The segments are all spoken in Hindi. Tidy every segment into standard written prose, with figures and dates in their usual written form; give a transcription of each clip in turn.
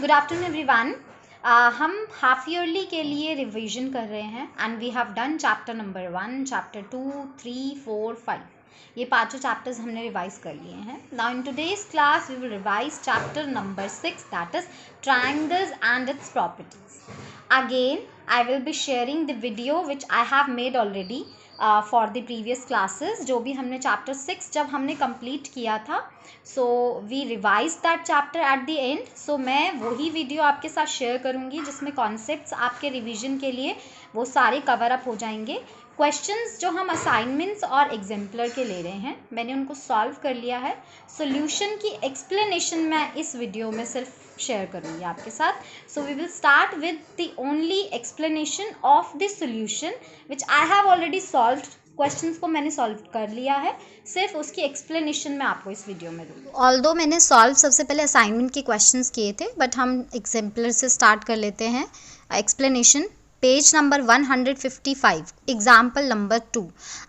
Good afternoon everyone. हम हाफ ईयरली के लिए रिवीजन कर रहे हैं and we have done chapter number 1, chapter 2, 3, 4, 5। ये पांचों चैप्टर्स हमने रिवाइज कर लिए हैं। Now in today's class we will revise chapter number 6, that is triangles and its properties. Again I will be sharing the video which I have made already for the previous classes. जो भी हमने चैप्टर 6 जब हमने कंप्लीट किया था, so we revise that chapter at the end. So मैं वही वीडियो आपके साथ शेयर करूँगी जिसमें कॉन्सेप्ट्स आपके रिवीजन के लिए वो सारे कवर अप हो जाएंगे। क्वेश्चंस जो हम असाइनमेंट्स और एग्जाम्पलर के ले रहे हैं, मैंने उनको सॉल्व कर लिया है। सोल्यूशन की एक्सप्लेनेशन मैं इस वीडियो में सिर्फ शेयर करूँगी आपके साथ। So we will start with the only explanation of the solution which I have already solve. Questions को मैंने सॉल्व कर लिया है, सिर्फ उसकी एक्सप्लेनेशन मैं आपको इस वीडियो में दूँगी। ऑल्दो मैंने सॉल्व सबसे पहले असाइनमेंट के क्वेश्चंस किए थे, बट हम एग्जाम्पलर से स्टार्ट कर लेते हैं। Explanation page number 155, example number 2।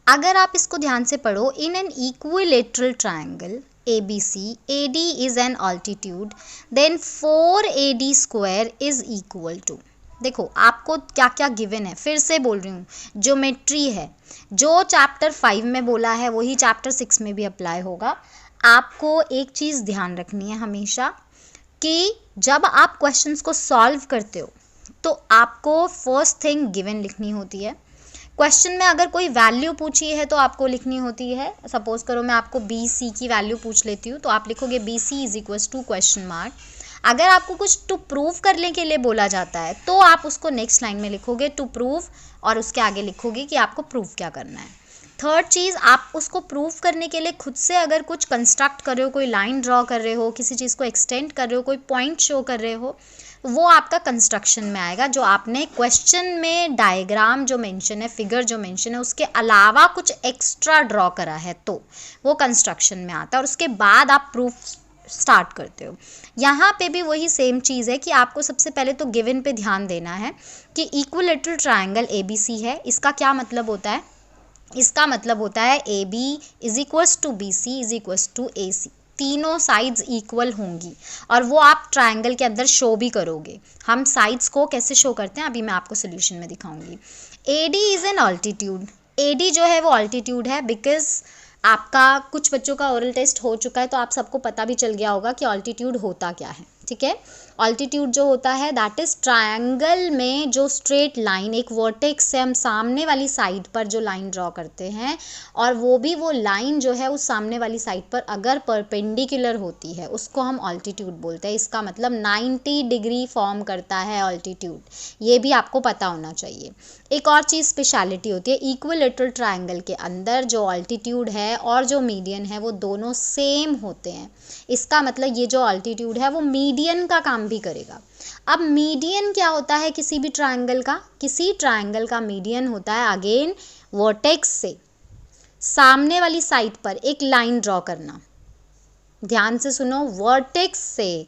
अगर आप इसको ध्यान से पढ़ो, in an equilateral triangle ABC, AD is an altitude, then 4AD square is equal to। देखो आपको क्या क्या गिवन है, फिर से बोल रही हूँ, ज्योमेट्री है। जो चैप्टर 5 में बोला है वही चैप्टर 6 में भी अप्लाई होगा। आपको एक चीज़ ध्यान रखनी है हमेशा कि जब आप क्वेश्चंस को सॉल्व करते हो तो आपको फर्स्ट थिंग गिवन लिखनी होती है। क्वेश्चन में अगर कोई वैल्यू पूछी है तो आपको लिखनी होती है। सपोज करो मैं आपको BC की वैल्यू पूछ लेती हूँ, तो आप लिखोगे BC is equals to question mark. अगर आपको कुछ टू प्रूव करने के लिए बोला जाता है तो आप उसको नेक्स्ट लाइन में लिखोगे टू प्रूव, और उसके आगे लिखोगे कि आपको प्रूव क्या करना है। थर्ड चीज़, आप उसको प्रूव करने के लिए खुद से अगर कुछ कंस्ट्रक्ट कर रहे हो, कोई लाइन ड्रॉ कर रहे हो, किसी चीज़ को एक्सटेंड कर रहे हो, कोई पॉइंट शो कर रहे हो, वो आपका कंस्ट्रक्शन में आएगा। जो आपने क्वेश्चन में डायग्राम जो मेंशन है, फिगर जो मेंशन है, उसके अलावा कुछ एक्स्ट्रा ड्रॉ करा है तो वो कंस्ट्रक्शन में आता है, और उसके बाद आप प्रूफ स्टार्ट करते हो। यहाँ पे भी वही सेम चीज़ है कि आपको सबसे पहले तो गिवन पे ध्यान देना है कि इक्विलेटरल ट्रायंगल ABC है। इसका क्या मतलब होता है? इसका मतलब होता है AB is equals to BC is equals to AC। तीनों साइड्स इक्वल होंगी और वो आप ट्रायंगल के अंदर शो भी करोगे। हम साइड्स को कैसे शो करते हैं अभी मैं आपको सोल्यूशन में दिखाऊंगी। AD is an altitude. AD जो है वो ऑल्टीट्यूड है, बिकॉज आपका कुछ बच्चों का ओरल टेस्ट हो चुका है तो आप सबको पता भी चल गया होगा कि ऑल्टीट्यूड होता क्या है। ठीक है, ऑल्टीट्यूड जो होता है दैट इज ट्रायंगल में जो स्ट्रेट लाइन, एक वर्टेक्स से हम सामने वाली साइड पर जो लाइन ड्रॉ करते हैं, और वो भी वो लाइन जो है उस सामने वाली साइड पर अगर परपेंडिकुलर होती है उसको हम ऑल्टीट्यूड बोलते हैं। इसका मतलब 90 डिग्री फॉर्म करता है ऑल्टीट्यूड, ये भी आपको पता होना चाहिए। एक और चीज़ स्पेशलिटी होती है, इक्विलेटरल ट्रायंगल के अंदर जो ऑल्टीट्यूड है और जो मीडियन है वो दोनों सेम होते हैं। इसका मतलब ये जो ऑल्टीट्यूड है वो मीडियन का काम भी करेगा। अब मीडियन क्या होता है किसी भी ट्रायंगल का? किसी ट्रायंगल का मीडियन होता है अगेन वर्टेक्स से सामने वाली साइड पर एक लाइन ड्रॉ करना। ध्यान से सुनो, वर्टेक्स से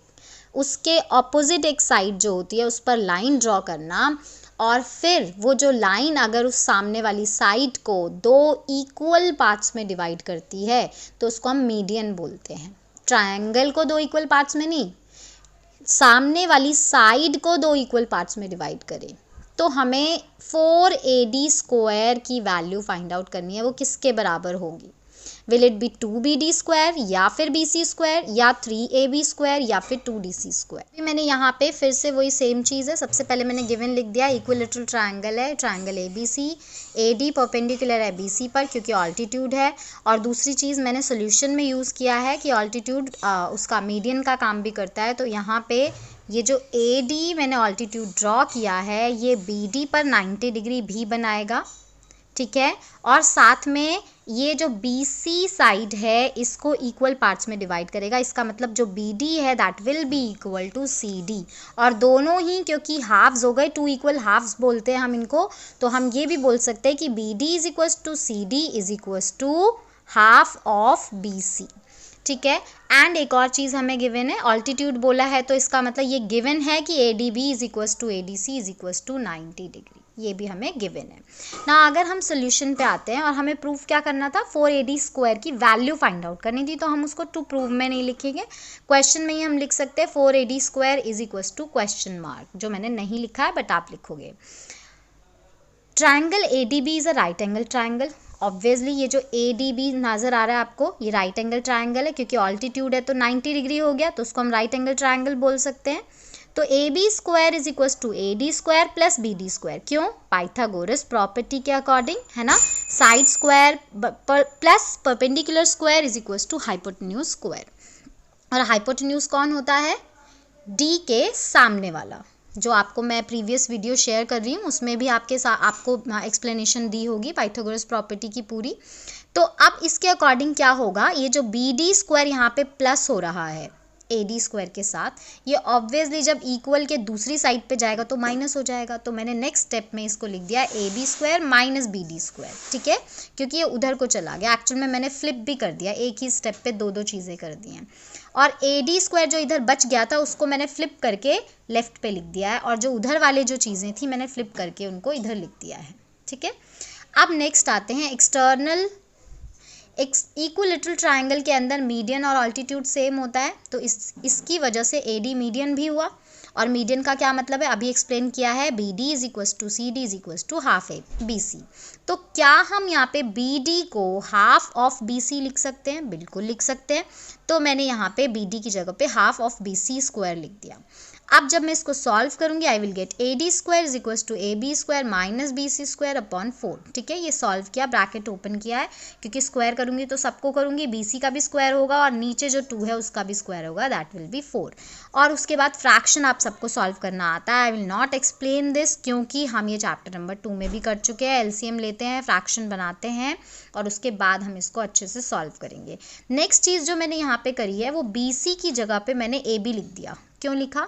उसके ऑपोजिट एक साइड जो होती है उस पर लाइन ड्रॉ करना, और फिर वो जो लाइन अगर उस सामने वाली साइड को दो इक्वल पार्ट्स में डिवाइड करती है तो उसको हम मीडियन बोलते हैं। ट्रायंगल को दो इक्वल पार्ट्स में नहीं, सामने वाली साइड को दो इक्वल पार्ट्स में डिवाइड करें तो हमें 4AD स्क्वायर की वैल्यू फाइंड आउट करनी है। वो किसके बराबर होगी? Will it be 2BD square या फिर BC स्क्वायर या 3AB स्क्वायर या फिर 2DC स्क्वायर? मैंने यहाँ पे फिर से वही सेम चीज़ है। सबसे पहले मैंने गिवन लिख दिया, इक्विलेटरल ट्रायंगल है, ट्रायंगल ABC, AD परपेंडिकुलर है BC पर क्योंकि ऑल्टीट्यूड है, और दूसरी चीज़ मैंने सोल्यूशन में यूज़ किया है कि ऑल्टीट्यूड उसका मीडियन का काम भी करता है। तो यहाँ पे ये जो AD मैंने ऑल्टीट्यूड ड्रॉ किया है ये BD पर 90 डिग्री भी बनाएगा। ठीक है, और साथ में ये जो BC साइड है इसको इक्वल पार्ट्स में डिवाइड करेगा। इसका मतलब जो BD है that will be equal to CD, और दोनों ही क्योंकि हाफ्स हो गए, 2 इक्वल हाफ्स बोलते हैं हम इनको, तो हम ये भी बोल सकते हैं कि BD is equals to CD is equals to half of BC। ठीक है, एंड एक और चीज़ हमें गिवन है, ऑल्टीट्यूड बोला है तो इसका मतलब ये गिवन है कि ADB is equals to ADC is equals to 90 degree. ये भी हमें गिवन है ना। अगर हम सोल्यूशन पे आते हैं और हमें प्रूफ क्या करना था, 4AD स्क्वायर की वैल्यू फाइंड आउट करनी थी, तो हम उसको टू प्रूव में नहीं लिखेंगे, क्वेश्चन में ही हम लिख सकते हैं 4AD square is equal to question mark, जो मैंने नहीं लिखा है बट आप लिखोगे। Triangle ADB is a right angle triangle. Obviously ये जो ADB नजर आ रहा है आपको, ये राइट एंगल ट्राइंगल है, क्योंकि ऑल्टीट्यूड है तो 90 डिग्री हो गया, तो उसको हम राइट एंगल ट्राइंगल बोल सकते हैं। तो AB square is equal to AD square plus BD square, क्यों, पाइथागोरस प्रॉपर्टी के अकॉर्डिंग, है ना। Side square plus perpendicular square is equal to hypotenuse square, और हाइपोटेन्यूज कौन होता है, D के सामने वाला, जो आपको मैं प्रीवियस वीडियो शेयर कर रही हूँ उसमें भी आपको एक्सप्लेनेशन दी होगी पाइथागोरस प्रॉपर्टी की पूरी। तो अब इसके अकॉर्डिंग क्या होगा, ये जो BD स्क्वायर यहाँ पे प्लस हो रहा है AD स्क्वायर के साथ, ये ऑब्वियसली जब इक्वल के दूसरी साइड पे जाएगा तो माइनस हो जाएगा, तो मैंने नेक्स्ट स्टेप में इसको लिख दिया AB square minus BD square, ठीक है, क्योंकि ये उधर को चला गया। एक्चुअल में मैंने फ्लिप भी कर दिया, एक ही स्टेप पे दो चीज़ें कर दी हैं। और AD स्क्वायर जो इधर बच गया था उसको मैंने फ्लिप करके लेफ्ट पे लिख दिया है, और जो उधर वाले जो चीज़ें थी मैंने फ्लिप करके उनको इधर लिख दिया है, ठीक है। अब नेक्स्ट आते हैं एक्सटर्नल इक्विलैटरल ट्राइंगल के अंदर मीडियन और ऑल्टीट्यूड सेम होता है, तो इसकी वजह से AD मीडियन भी हुआ, और मीडियन का क्या मतलब है अभी एक्सप्लेन किया है, BD is equal to CD is equal to half BC। तो क्या हम यहाँ पे BD को हाफ ऑफ BC लिख सकते हैं, बिल्कुल लिख सकते हैं। तो मैंने यहाँ पे BD की जगह पे हाफ ऑफ BC स्क्वायर लिख दिया। अब जब मैं इसको सॉल्व करूंगी I will get AD square is equal to AB square minus BC square upon 4, ठीक है। ये सॉल्व किया, ब्रैकेट ओपन किया है, क्योंकि स्क्वायर करूंगी तो सबको करूंगी, BC का भी स्क्वायर होगा और नीचे जो 2 है उसका भी स्क्वायर होगा, दैट विल बी 4। और उसके बाद फ्रैक्शन आप सबको सॉल्व करना आता है, I will not explain this, क्योंकि हम ये चैप्टर नंबर 2 में भी कर चुके हैं। LCM लेते हैं, फ्रैक्शन बनाते हैं और उसके बाद हम इसको अच्छे से सॉल्व करेंगे। नेक्स्ट चीज़ जो मैंने यहाँ पे करी है वो BC की जगह पे मैंने AB लिख दिया। क्यों लिखा,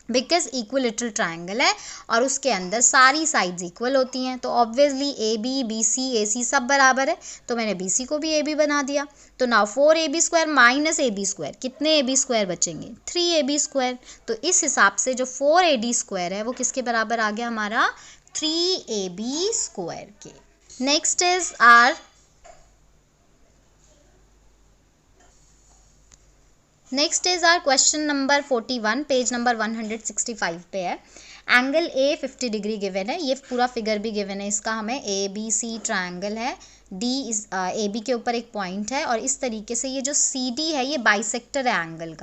बिकॉज इक्विलैटरल ट्राइंगल है और उसके अंदर सारी साइड्स इक्वल होती हैं, तो ऑब्वियसली AB BC AC सब बराबर है, तो मैंने BC को भी AB बना दिया। तो now 4AB square minus AB square, कितने AB स्क्वायर बचेंगे, 3AB स्क्वायर। तो इस हिसाब से जो 4AD स्क्वायर है वो किसके बराबर आ गया हमारा, 3AB स्क्वायर के। Next is our question number 41, page number 165 पे है। एंगल A 50 डिग्री गिवन है, ये पूरा फिगर भी गिवन है इसका हमें, ABC ट्रायंगल है, D इस AB के ऊपर एक पॉइंट है, और इस तरीके से ये जो CD है ये बाइसेक्टर है एंगल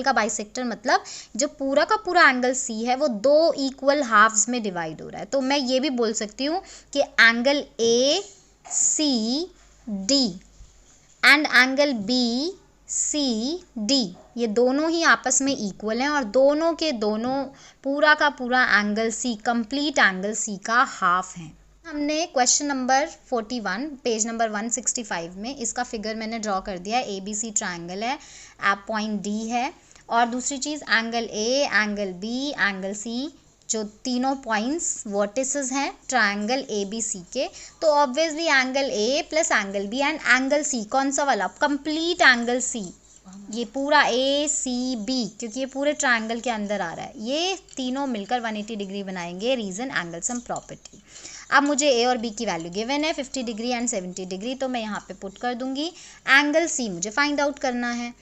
का बाइसेक्टर मतलब जो पूरा का पूरा एंगल C है वो 2 इक्वल हाफ्स में डिवाइड हो रहा है। तो मैं ये भी बोल सकती हूँ कि angle ACD and angle BCD ये दोनों ही आपस में इक्वल हैं, और दोनों के दोनों पूरा का पूरा angle C, complete angle C का हाफ है। हमने क्वेश्चन नंबर 41 पेज नंबर 165 में इसका फिगर मैंने ड्रॉ कर दिया है। ABC ट्रायंगल है, पॉइंट D है, और दूसरी चीज़ angle A, angle B, angle C, जो तीनों पॉइंट्स वर्टिसेस हैं ट्रायंगल ABC के। तो obviously angle A plus angle B and angle C, कौन सा वाला, कंप्लीट एंगल C, ये पूरा ACB, क्योंकि ये पूरे ट्रायंगल के अंदर आ रहा है, ये तीनों मिलकर 180 डिग्री बनाएंगे, रीजन एंगल सम प्रॉपर्टी। अब मुझे A और B की वैल्यू गिवन है 50 डिग्री एंड 70 डिग्री, तो मैं यहाँ पे पुट कर दूंगी। एंगल C मुझे फाइंड आउट करना है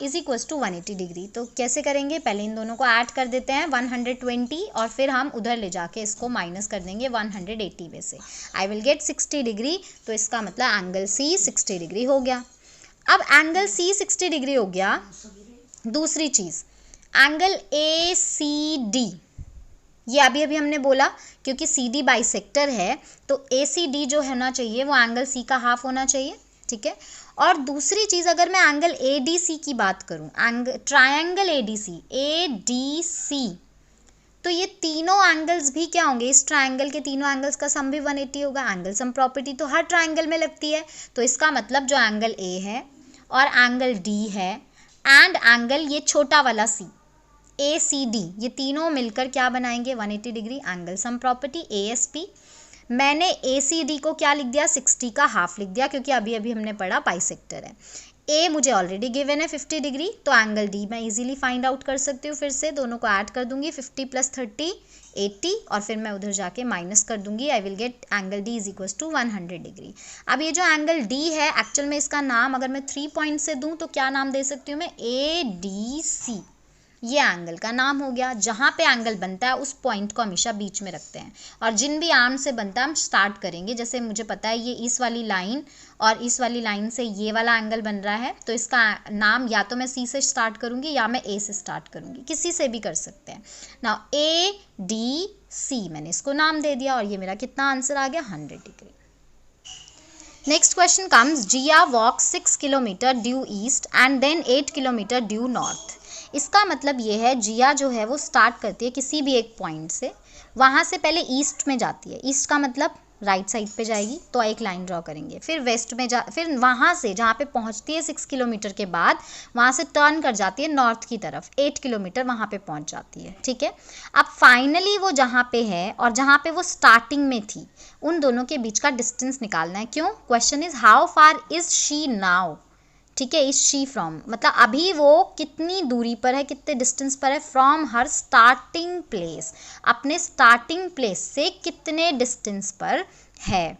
इज इक्वल्स टू 180 डिग्री। तो कैसे करेंगे, पहले इन दोनों को ऐड कर देते हैं 120, और फिर हम उधर ले जाके इसको माइनस कर देंगे 180 में से, आई विल गेट 60 डिग्री। तो इसका मतलब एंगल C 60 डिग्री हो गया। अब एंगल C 60 डिग्री हो गया, दूसरी चीज़ एंगल ACD, ये अभी हमने बोला क्योंकि CD बाइसेक्टर है तो ACD जो होना चाहिए वो एंगल C का हाफ होना चाहिए, ठीक है। और दूसरी चीज़ अगर मैं एंगल ADC की बात करूं, ट्रायंगल ADC, तो ये तीनों एंगल्स भी क्या होंगे, इस ट्रायंगल के तीनों एंगल्स का सम भी 180 होगा। एंगल सम प्रॉपर्टी तो हर ट्रायंगल में लगती है, तो इसका मतलब जो एंगल A है और एंगल D है एंड एंगल ये छोटा वाला C ACD, ये तीनों मिलकर क्या बनाएंगे 180 degree, angle sum property ASP। मैंने ACD को क्या लिख दिया, 60 का हाफ लिख दिया, क्योंकि अभी हमने पढ़ा बाइसेक्टर है। ए मुझे ऑलरेडी गिवन है 50 डिग्री, तो एंगल डी मैं इजीली फाइंड आउट कर सकती हूँ। फिर से दोनों को ऐड कर दूंगी, 50 + 30 80, और फिर मैं उधर जाके माइनस कर दूंगी। I will get angle D is equal to 100 degree. अब ये जो एंगल डी है, एक्चुअल में इसका नाम अगर मैं 3 पॉइंट से दूँ तो क्या नाम दे सकती हूँ मैं, ADC। ये एंगल का नाम हो गया। जहाँ पे एंगल बनता है उस पॉइंट को हमेशा बीच में रखते हैं, और जिन भी आर्म से बनता है हम स्टार्ट करेंगे। जैसे मुझे पता है ये इस वाली लाइन और इस वाली लाइन से ये वाला एंगल बन रहा है, तो इसका नाम या तो मैं C से स्टार्ट करूँगी या मैं A से स्टार्ट करूँगी, किसी से भी कर सकते हैं। नाउ ADC मैंने इसको नाम दे दिया, और ये मेरा कितना आंसर आ गया, 100 degree. Next question comes, Jiya walk 6 kilometre due east and then 8 kilometre due north. इसका मतलब ये है, जिया जो है वो स्टार्ट करती है किसी भी एक पॉइंट से, वहाँ से पहले ईस्ट में जाती है। ईस्ट का मतलब राइट साइड पे जाएगी, तो एक लाइन ड्रॉ करेंगे। फिर वेस्ट में फिर वहाँ से जहाँ पे पहुँचती है 6 किलोमीटर के बाद, वहाँ से टर्न कर जाती है नॉर्थ की तरफ, 8 किलोमीटर वहाँ पे पहुँच जाती है। ठीक है, अब फाइनली वो जहाँ पे है और जहाँ पे वो स्टार्टिंग में थी, उन दोनों के बीच का डिस्टेंस निकालना है। क्यों? Question is how far is she now. ठीक है, इज शी फ्रॉम मतलब अभी वो कितनी दूरी पर है, कितने डिस्टेंस पर है, फ्रॉम हर स्टार्टिंग प्लेस, अपने स्टार्टिंग प्लेस से कितने डिस्टेंस पर है।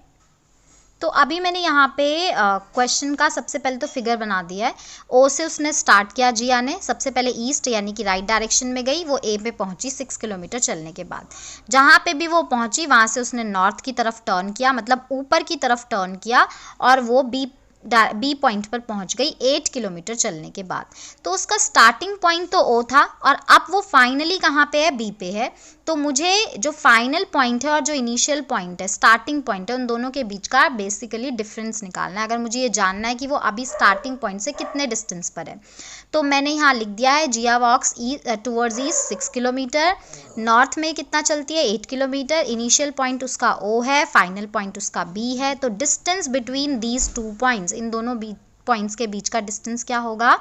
तो अभी मैंने यहाँ पे क्वेश्चन का सबसे पहले तो फिगर बना दिया है। ओ से उसने स्टार्ट किया, जिया ने सबसे पहले ईस्ट यानी कि राइट डायरेक्शन में गई, वो ए पे पहुँची 6 किलोमीटर चलने के बाद। जहाँ पे भी वो पहुँची वहाँ से उसने नॉर्थ की तरफ टर्न किया, मतलब ऊपर की तरफ टर्न किया, और वो बी पॉइंट पर पहुंच गई 8 किलोमीटर चलने के बाद। तो उसका स्टार्टिंग पॉइंट तो ओ था, और अब वो फाइनली कहाँ पे है, बी पे है। तो मुझे जो फाइनल पॉइंट है और जो इनिशियल पॉइंट है, स्टार्टिंग पॉइंट है, उन दोनों के बीच का बेसिकली डिफरेंस निकालना है। अगर मुझे ये जानना है कि वो अभी स्टार्टिंग पॉइंट से कितने डिस्टेंस पर है, तो मैंने यहाँ लिख दिया है, Jiya walks towards east 6 kilometre, north में कितना चलती है, 8 किलोमीटर, इनिशियल पॉइंट उसका ओ है, फाइनल पॉइंट उसका बी है। तो डिस्टेंस बिटवीन दीज 2 पॉइंट्स, इन दोनों पॉइंट्स के बीच का डिस्टेंस क्या होगा,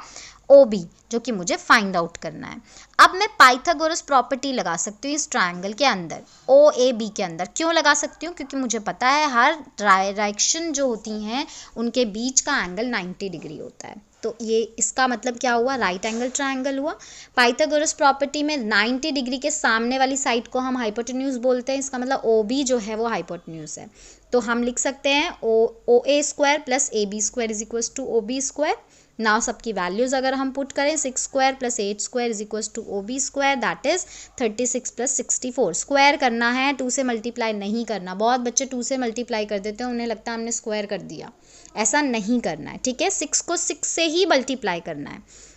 OB, जो कि मुझे फाइंड आउट करना है। अब मैं पाइथागोरस प्रॉपर्टी लगा सकती हूँ इस ट्रायंगल के अंदर, OAB के अंदर। क्यों लगा सकती हूँ? क्योंकि मुझे पता है हर डायरेक्शन जो होती हैं उनके बीच का एंगल 90 डिग्री होता है। तो ये इसका मतलब क्या हुआ, राइट एंगल ट्रायंगल हुआ। पाइथागोरस प्रॉपर्टी में 90 डिग्री के सामने वाली साइड को हम हाइपोटेन्यूज बोलते हैं, इसका मतलब OB जो है वो हाइपोटेन्यूज है। तो हम लिख सकते हैं OA square plus AB square is equals to OB square. Now सबकी वैल्यूज अगर हम पुट करें, 6 square plus 8 square is equals to OB square, that is 36 plus 64। Square करना है, 2 से मल्टीप्लाई नहीं करना। बहुत बच्चे 2 से मल्टीप्लाई कर देते हैं, उन्हें लगता है हमने स्क्वायर कर दिया, ऐसा नहीं करना है। ठीक है, 6 को 6 से ही मल्टीप्लाई करना है।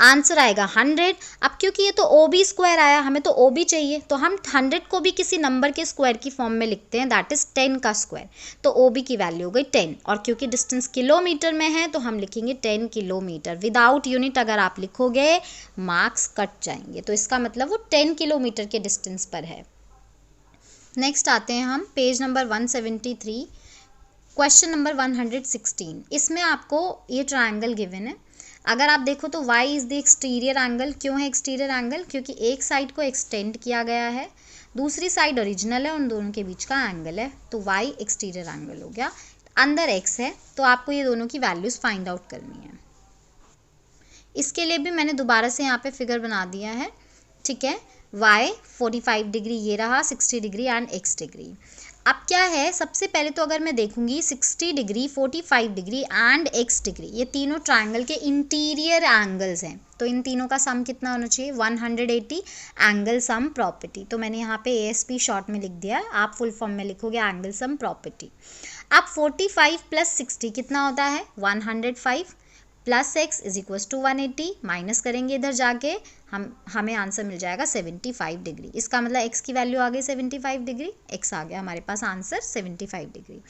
आंसर आएगा 100। अब क्योंकि ये तो OB स्क्वायर आया, हमें तो OB चाहिए, तो हम 100 को भी किसी नंबर के स्क्वायर की फॉर्म में लिखते हैं, दैट इज 10 का स्क्वायर। तो OB की वैल्यू हो गई 10, और क्योंकि डिस्टेंस किलोमीटर में है तो हम लिखेंगे 10 किलोमीटर। विदाउट यूनिट अगर आप लिखोगे मार्क्स कट जाएंगे, तो इसका मतलब वो 10 किलोमीटर के डिस्टेंस पर है। नेक्स्ट आते हैं हम पेज नंबर 173, क्वेश्चन नंबर 116। इसमें आपको ये ट्रायंगल गिवन है। अगर आप देखो तो y is the exterior angle. क्यों है एक्सटीरियर एंगल? क्योंकि एक साइड को एक्सटेंड किया गया है, दूसरी साइड ओरिजिनल है, उन दोनों के बीच का एंगल है, तो y एक्सटीरियर एंगल हो गया। अंदर x है, तो आपको ये दोनों की वैल्यूज़ फाइंड आउट करनी है। इसके लिए भी मैंने दोबारा से यहाँ पे फिगर बना दिया है। ठीक है, y 45 डिग्री ये रहा, 60 डिग्री एंड x डिग्री। अब क्या है, सबसे पहले तो अगर मैं देखूंगी 60 degree, 45 degree and x degree, ये तीनों ट्रायंगल के इंटीरियर एंगल्स हैं, तो इन तीनों का सम कितना होना चाहिए, 180 एंगल सम प्रॉपर्टी। तो मैंने यहाँ पे ASP शॉर्ट में लिख दिया है, आप फुल फॉर्म में लिखोगे एंगल सम प्रॉपर्टी। अब 45 प्लस 60 कितना होता है, 105 plus x is equals to 180, minus करेंगे इधर जाके, हमें आंसर मिल जाएगा 75 डिग्री। इसका मतलब x की वैल्यू आ गई 75 डिग्री, x आ गया हमारे पास आंसर 75 डिग्री।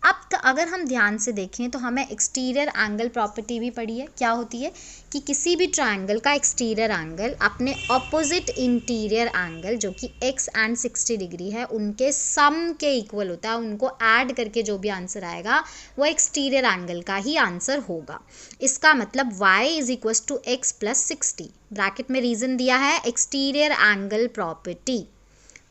अब अगर हम ध्यान से देखें तो हमें एक्सटीरियर एंगल प्रॉपर्टी भी पड़ी है। क्या होती है कि किसी भी ट्रायंगल का एक्सटीरियर एंगल अपने ऑपोजिट इंटीरियर एंगल जो कि x एंड 60 डिग्री है उनके सम के इक्वल होता है। उनको ऐड करके जो भी आंसर आएगा वो एक्सटीरियर एंगल का ही आंसर होगा। इसका मतलब y is equal to x plus 60, bracket में रीज़न दिया है एक्सटीरियर एंगल प्रॉपर्टी।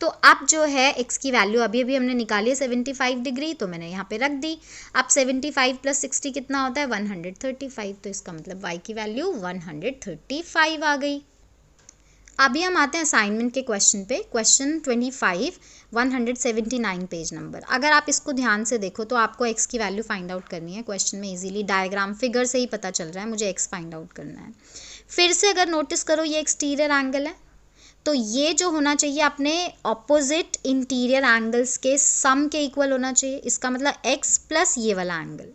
तो अब जो है x की वैल्यू अभी अभी हमने निकाली है 75 डिग्री, तो मैंने यहाँ पे रख दी। अब 75 + 60 कितना होता है 135, तो इसका मतलब y की वैल्यू 135 आ गई। अभी हम आते हैं असाइनमेंट के क्वेश्चन पे। Question 25 179 page number. अगर आप इसको ध्यान से देखो तो आपको x की वैल्यू फाइंड आउट करनी है। क्वेश्चन में इजीली डायग्राम फिगर से ही पता चल रहा है मुझे x फाइंड आउट करना है। फिर से अगर नोटिस करो ये एक्सटीरियर एंगल है, तो ये जो होना चाहिए अपने ऑपोजिट इंटीरियर एंगल्स के सम के इक्वल होना चाहिए। इसका मतलब x प्लस ये वाला एंगल।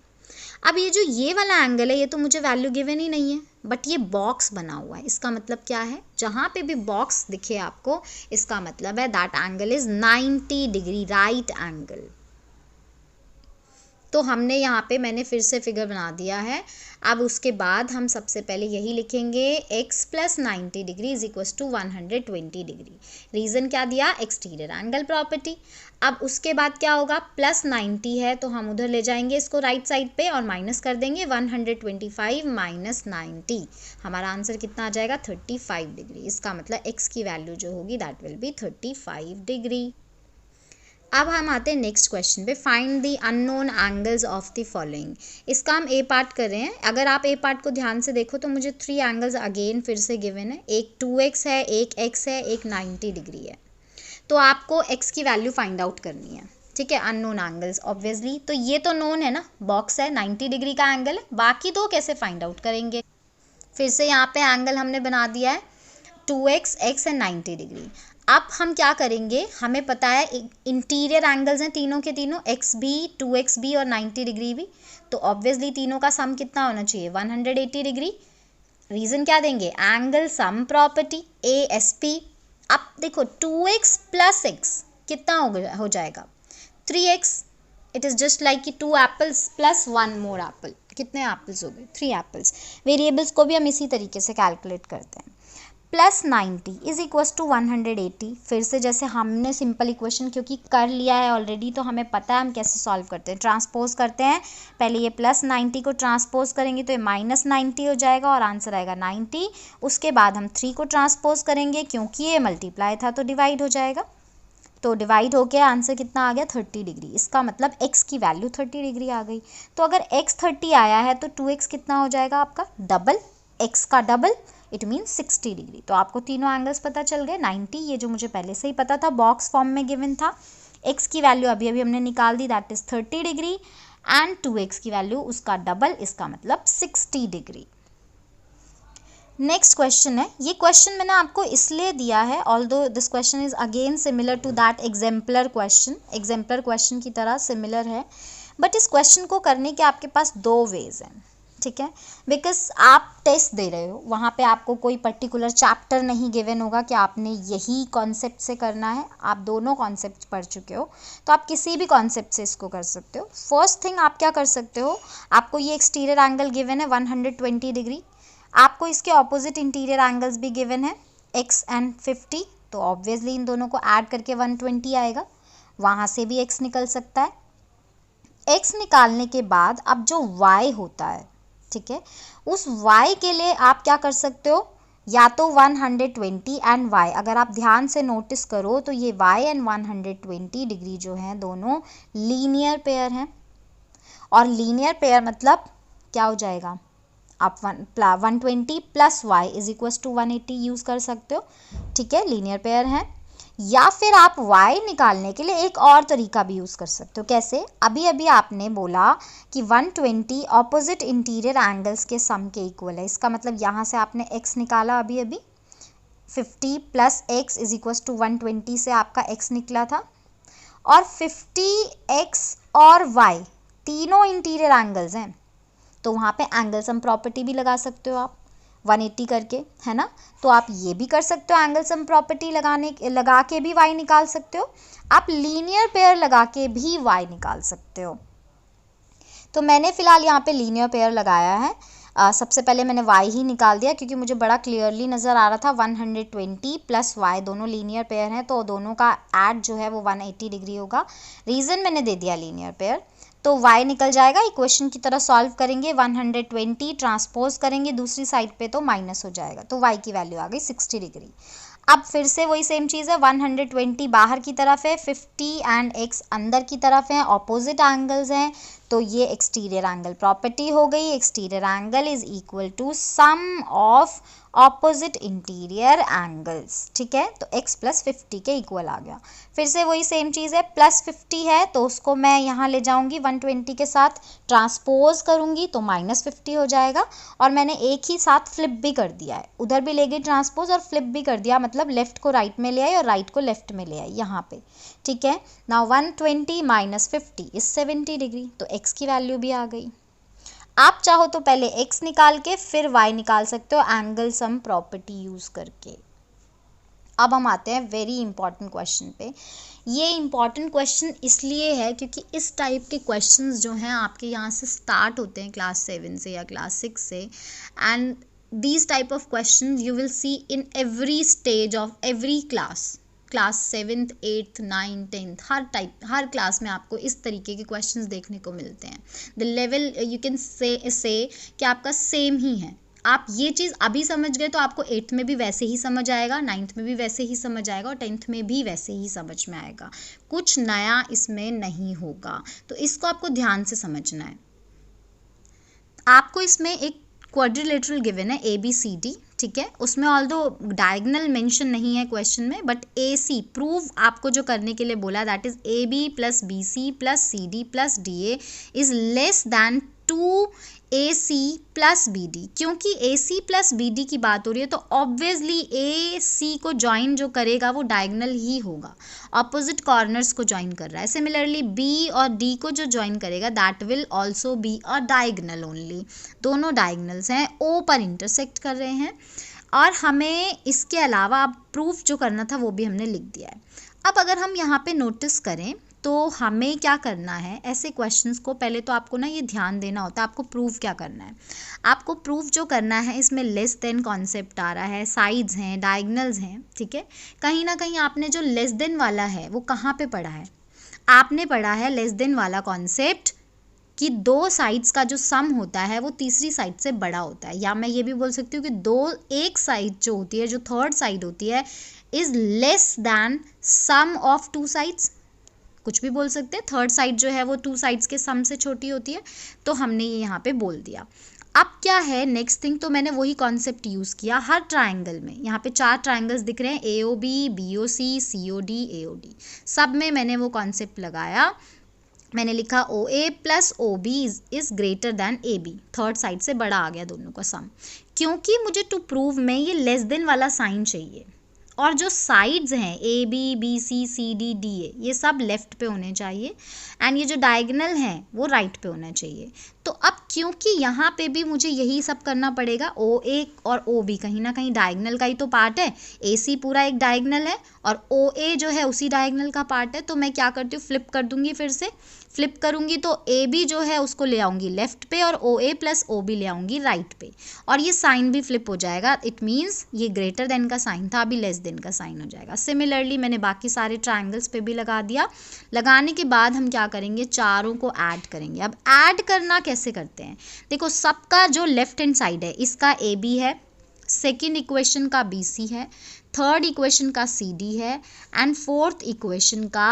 अब ये वाला एंगल है, ये तो मुझे वैल्यू गिवन ही नहीं है, बट ये बॉक्स बना हुआ है। इसका मतलब क्या है, जहाँ पे भी बॉक्स दिखे आपको, इसका मतलब है that angle is 90 degree right angle. तो हमने यहाँ पे मैंने फिर से फिगर बना दिया है। अब उसके बाद हम सबसे पहले यही लिखेंगे x + 90 डिग्री = 120 डिग्री। रीज़न क्या दिया, एक्सटीरियर एंगल प्रॉपर्टी। अब उसके बाद क्या होगा, +90 है तो हम उधर ले जाएंगे इसको राइट साइड पे और माइनस कर देंगे 125 - 90। हमारा आंसर कितना आ जाएगा 35 डिग्री। इसका मतलब x की वैल्यू जो होगी दैट विल बी 35 डिग्री। अब हम आते हैं नेक्स्ट क्वेश्चन पे। Find the unknown angles of the following. इसका हम ए पार्ट कर रहे हैं। अगर आप ए पार्ट को ध्यान से देखो तो मुझे 3 एंगल्स अगेन फिर से गिवन है। एक 2x है, एक x है, एक 90 डिग्री है। तो आपको x की वैल्यू फाइंड आउट करनी है, ठीक है, अननोन एंगल्स ऑब्वियसली। तो ये तो नोन है ना, बॉक्स है, 90 डिग्री का एंगल है। बाकी 2 कैसे फाइंड आउट करेंगे। फिर से यहाँ पे एंगल हमने बना दिया है 2x, x एंड 90 डिग्री। अब हम क्या करेंगे, हमें पता है इंटीरियर एंगल्स हैं तीनों के तीनों, x भी, 2x भी और 90 डिग्री भी। तो ऑब्वियसली तीनों का सम कितना होना चाहिए 180 डिग्री। रीज़न क्या देंगे, एंगल सम प्रॉपर्टी ASP। अब देखो 2x + x कितना हो जाएगा 3x। It is just like कि 2 एप्पल्स + 1 मोर एप्पल। कितने एप्पल्स हो गए 3 एप्पल्स। वेरिएबल्स को भी हम इसी तरीके से कैलकुलेट करते हैं। +90 = 180। फिर से जैसे हमने सिंपल इक्वेशन क्योंकि कर लिया है ऑलरेडी, तो हमें पता है हम कैसे सॉल्व करते हैं। ट्रांसपोज करते हैं, पहले ये +90 को ट्रांसपोज करेंगे तो ये -90 हो जाएगा और आंसर आएगा 90। उसके बाद हम 3 को ट्रांसपोज करेंगे, क्योंकि ये मल्टीप्लाई था तो डिवाइड हो जाएगा। तो डिवाइड होके आंसर कितना आ गया 30 डिग्री। इसका मतलब x की वैल्यू 30 डिग्री आ गई। तो अगर x 30 आया है तो 2x कितना हो जाएगा आपका डबल, x का डबल, इट मीन्स 60 डिग्री। तो आपको तीनों एंगल्स पता चल गए। 90 ये जो मुझे पहले से ही पता था, बॉक्स फॉर्म में गिवन था। x की वैल्यू अभी अभी हमने निकाल दी, that is 30 degree, and 2x की वैल्यू उसका डबल, इसका मतलब 60 डिग्री। नेक्स्ट क्वेश्चन है। ये क्वेश्चन मैंने आपको इसलिए दिया है, although this question is again similar to that exemplar question, exemplar question की तरह सिमिलर है, बट इस क्वेश्चन को करने के आपके पास 2 वेज हैं, ठीक है। बिकॉज आप टेस्ट दे रहे हो, वहाँ पे आपको कोई पर्टिकुलर चैप्टर नहीं गिवन होगा कि आपने यही कॉन्सेप्ट से करना है। आप दोनों कॉन्सेप्ट पढ़ चुके हो, तो आप किसी भी कॉन्सेप्ट से इसको कर सकते हो। फर्स्ट थिंग आप क्या कर सकते हो, आपको ये एक्सटीरियर एंगल गिवन है 120 डिग्री, आपको इसके ऑपोजिट इंटीरियर एंगल्स भी गिवन है x एंड 50। तो ऑब्वियसली इन दोनों को ऐड करके 120 आएगा, वहाँ से भी x निकल सकता है। x निकालने के बाद अब जो y होता है, ठीक है, उस y के लिए आप क्या कर सकते हो, या तो 120 एंड y। अगर आप ध्यान से नोटिस करो तो ये y एंड 120 डिग्री जो हैं दोनों लीनियर पेयर हैं, और लीनियर पेयर मतलब क्या हो जाएगा, आप 120 + y = 180 यूज़ कर सकते हो, ठीक है, लीनियर पेयर हैं। या फिर आप y निकालने के लिए एक और तरीका भी यूज़ कर सकते हो। कैसे, अभी अभी आपने बोला कि 120 ऑपोजिट इंटीरियर एंगल्स के सम के इक्वल है। इसका मतलब यहाँ से आपने x निकाला अभी अभी, 50 + x = 120 से आपका x निकला था, और 50x और y तीनों इंटीरियर एंगल्स हैं, तो वहाँ पे एंगल सम प्रॉपर्टी भी लगा सकते हो आप 180 करके, है ना। तो आप ये भी कर सकते हो, एंगल सम प्रॉपर्टी लगा के भी y निकाल सकते हो, आप लीनियर पेयर लगा के भी y निकाल सकते हो। तो मैंने फ़िलहाल यहाँ पे लीनियर पेयर लगाया है। सबसे पहले मैंने y ही निकाल दिया क्योंकि मुझे बड़ा क्लियरली नज़र आ रहा था 120 + y दोनों लीनियर पेयर हैं, तो दोनों का ऐड जो है वो 180 डिग्री होगा। रीज़न मैंने दे दिया लीनियर पेयर, तो y निकल जाएगा। इक्वेशन की तरह सॉल्व करेंगे, 120 ट्रांसपोज करेंगे दूसरी साइड पे तो माइनस हो जाएगा, तो y की वैल्यू आ गई 60 डिग्री। अब फिर से वही सेम चीज़ है, 120 बाहर की तरफ है, 50 एंड x अंदर की तरफ है, ऑपोजिट एंगल्स हैं, तो ये एक्सटीरियर एंगल प्रॉपर्टी हो गई। Exterior angle is equal to sum of opposite interior angles, ठीक है। तो x प्लस 50 के इक्वल आ गया। फिर से वही सेम चीज़ है, प्लस 50 है तो उसको मैं यहाँ ले जाऊँगी 120 के साथ, ट्रांसपोज करूँगी तो माइनस 50 हो जाएगा। और मैंने एक ही साथ फ्लिप भी कर दिया है, उधर भी ले गई ट्रांसपोज और फ्लिप भी कर दिया, मतलब लेफ्ट को राइट में ले आई और राइट को लेफ्ट में ले आई यहाँ पे, ठीक है। नाउ 120 माइनस 50 इज 70 डिग्री, तो x की वैल्यू भी आ गई। आप चाहो तो पहले x निकाल के फिर y निकाल सकते हो एंगल सम प्रॉपर्टी यूज़ करके। अब हम आते हैं वेरी इंपॉर्टेंट क्वेश्चन पे। ये इंपॉर्टेंट क्वेश्चन इसलिए है क्योंकि इस टाइप के क्वेश्चंस जो हैं आपके यहाँ से स्टार्ट होते हैं क्लास 7 से या क्लास 6 से, and these type of question you will see in every stage of every class 7th 8th 9th 10th her class में आपको इस तरीके के क्वेश्चंस देखने को मिलते हैं। The level you can say कि आपका सेम ही है। आप ये चीज़ अभी समझ गए तो आपको 8th में भी वैसे ही समझ आएगा, 9th में भी वैसे ही समझ आएगा और 10th में भी वैसे ही समझ में आएगा, कुछ नया इसमें नहीं होगा। तो इसको आपको ध्यान से समझना है। आपको इसमें एक क्वाड्रिलेटरल गिवन है ABCD, ठीक है। उसमें ऑल्दो डायगोनल मेंशन नहीं है क्वेश्चन में, बट AC प्रूव आपको जो करने के लिए बोला, that is AB plus BC plus CD plus DA is less then 2AC plus BD। क्योंकि AC प्लस BD की बात हो रही है तो ऑब्वियसली AC को ज्वाइन जो करेगा वो डायगोनल ही होगा, ऑपोजिट कॉर्नर्स को ज्वाइन कर रहा है। सिमिलरली B और D को जो ज्वाइन करेगा that will also be a diagonal only, दोनों डायगोनल्स हैं, O पर इंटरसेक्ट कर रहे हैं। और हमें इसके अलावा अब प्रूफ जो करना था वो भी हमने लिख दिया है। अब अगर हम यहाँ पे नोटिस करें तो हमें क्या करना है, ऐसे क्वेश्चंस को पहले तो आपको ना ये ध्यान देना होता है, आपको प्रूफ क्या करना है। आपको प्रूफ जो करना है इसमें लेस देन कॉन्सेप्ट आ रहा है, साइड्स हैं, डायगोनल्स हैं, ठीक है। कहीं ना कहीं आपने जो लेस देन वाला है वो कहाँ पे पढ़ा है, आपने पढ़ा है लेस देन वाला कॉन्सेप्ट कि दो साइड्स का जो सम होता है वो तीसरी साइड से बड़ा होता है, या मैं ये भी बोल सकती हूँ कि एक साइड जो होती है, जो थर्ड साइड होती है, is less than sum of two sides, कुछ भी बोल सकते हैं। थर्ड साइड जो है वो टू साइड्स के सम से छोटी होती है, तो हमने ये यहाँ पे बोल दिया। अब क्या है नेक्स्ट थिंग, तो मैंने वही कॉन्सेप्ट यूज़ किया हर ट्राइंगल में। यहाँ पे 4 ट्राइंगल्स दिख रहे हैं, AOB, BOC, COD, AOD, सब में मैंने वो कॉन्सेप्ट लगाया। मैंने लिखा OA plus OB is greater than AB, third side से बड़ा आ गया दोनों का सम, क्योंकि मुझे टू प्रूव में ये लेस देन वाला साइन चाहिए, और जो साइड्स हैं AB, BC, CD, DA ये सब लेफ़्ट पे होने चाहिए, एंड ये जो डायगोनल हैं वो राइट पे होना चाहिए। तो अब क्योंकि यहाँ पे भी मुझे यही सब करना पड़ेगा, OA और OB कहीं ना कहीं डायगोनल का ही तो पार्ट है, AC पूरा एक डायगोनल है और OA जो है उसी डायगोनल का पार्ट है। तो मैं क्या करती हूँ, फ्लिप कर दूंगी, फिर से फ्लिप करूंगी तो AB जो है उसको ले आऊँगी लेफ़्ट पे और OA प्लस OB ले आऊँगी राइट पे, और ये साइन भी फ्लिप हो जाएगा। इट मीन्स ये ग्रेटर देन का साइन था, अभी लेस देन का साइन हो जाएगा। सिमिलरली मैंने बाकी सारे ट्राइंगल्स पे भी लगा दिया। लगाने के बाद हम क्या करेंगे, चारों को ऐड करेंगे। अब ऐड करना कैसे करते हैं, देखो सबका जो लेफ्ट हैंड साइड है इसका AB है, सेकेंड इक्वेशन का BC है, थर्ड इक्वेशन का CD है, एंड फोर्थ इक्वेशन का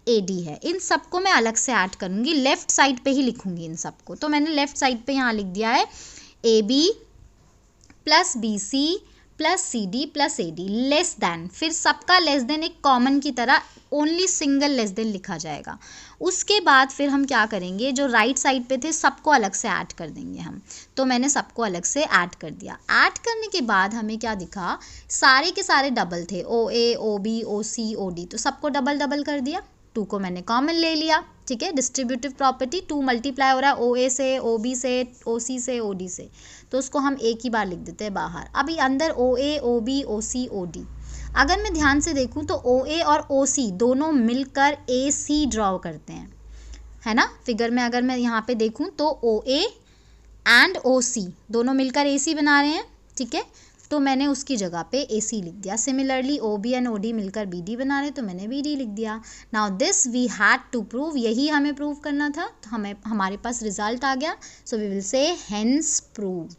AD है। इन सबको मैं अलग से ऐड करूँगी, लेफ्ट साइड पे ही लिखूँगी इन सबको। तो मैंने लेफ्ट साइड पे यहाँ लिख दिया है AB plus BC plus CD plus AD less than, फिर सबका लेस देन एक कॉमन की तरह ओनली सिंगल लेस देन लिखा जाएगा। उसके बाद फिर हम क्या करेंगे, जो राइट साइड पे थे सबको अलग से ऐड कर देंगे हम। तो मैंने सबको अलग से ऐड कर दिया। ऐड करने के बाद हमें क्या दिखा, सारे के सारे डबल थे, OA, OB, OC, OD, तो सबको डबल डबल कर दिया। 2 को मैंने कॉमन ले लिया, ठीक है, डिस्ट्रीब्यूटिव प्रॉपर्टी, 2 मल्टीप्लाई हो रहा है OA से, OB से, OC से, OD से, तो उसको हम एक ही बार लिख देते हैं बाहर। अभी अंदर OA, OB, OC, OD, अगर मैं ध्यान से देखूं तो OA और OC दोनों मिलकर AC ड्रॉ करते हैं, है ना। फिगर में अगर मैं यहाँ पे देखूं तो OA एंड OC दोनों मिलकर AC बना रहे हैं, ठीक है, तो मैंने उसकी जगह पे AC लिख दिया। सिमिलरली OB एंड OD मिलकर BD बना रहे, तो मैंने BD लिख दिया। Now this we had to prove, यही हमें प्रूव करना था, तो हमारे पास रिजल्ट आ गया। So we will say hence prove.